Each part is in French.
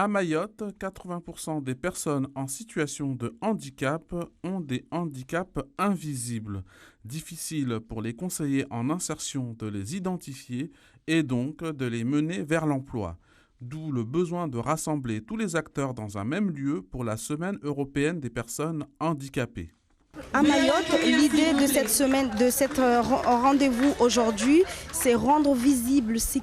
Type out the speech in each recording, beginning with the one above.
À Mayotte, 80% des personnes en situation de handicap ont des handicaps invisibles. Difficile pour les conseillers en insertion de les identifier et donc de les mener vers l'emploi. D'où le besoin de rassembler tous les acteurs dans un même lieu pour la Semaine européenne des personnes handicapées. À Mayotte, l'idée de cette semaine, de cet rendez-vous aujourd'hui, c'est rendre visible ce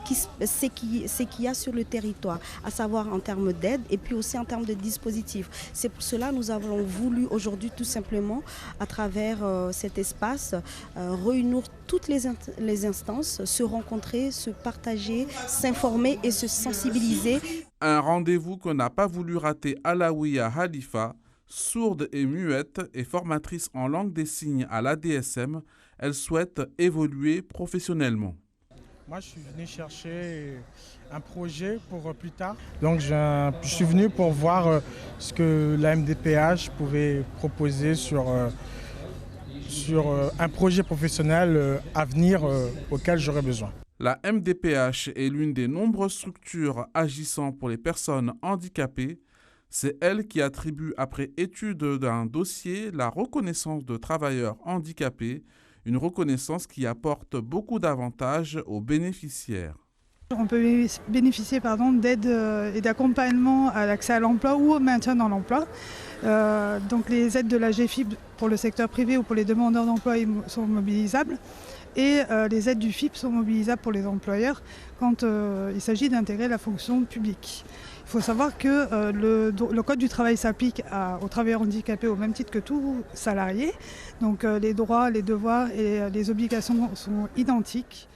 qu'il y a sur le territoire, à savoir en termes d'aide et puis aussi en termes de dispositifs. C'est pour cela que nous avons voulu aujourd'hui tout simplement, à travers cet espace, réunir toutes les instances, se rencontrer, se partager, s'informer et se sensibiliser. Un rendez-vous qu'on n'a pas voulu rater Alaouia Halifa. Sourde et muette et formatrice en langue des signes à l'ADSM, elle souhaite évoluer professionnellement. Moi, je suis venu chercher un projet pour plus tard. Donc, je suis venu pour voir ce que la MDPH pouvait proposer sur un projet professionnel à venir auquel j'aurais besoin. La MDPH est l'une des nombreuses structures agissant pour les personnes handicapées. C'est elle qui attribue, après étude d'un dossier, la reconnaissance de travailleurs handicapés, une reconnaissance qui apporte beaucoup d'avantages aux bénéficiaires. On peut bénéficier d'aide et d'accompagnement à l'accès à l'emploi ou au maintien dans l'emploi. Donc les aides de la GFIP pour le secteur privé ou pour les demandeurs d'emploi sont mobilisables. Et les aides du FIP sont mobilisables pour les employeurs quand il s'agit d'intégrer la fonction publique. Il faut savoir que le Code du travail s'applique aux travailleurs handicapés au même titre que tout salarié. Donc les droits, les devoirs et les obligations sont identiques.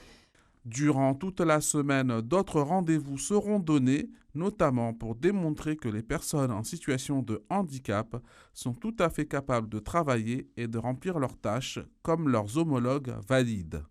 Durant toute la semaine, d'autres rendez-vous seront donnés, notamment pour démontrer que les personnes en situation de handicap sont tout à fait capables de travailler et de remplir leurs tâches comme leurs homologues valides.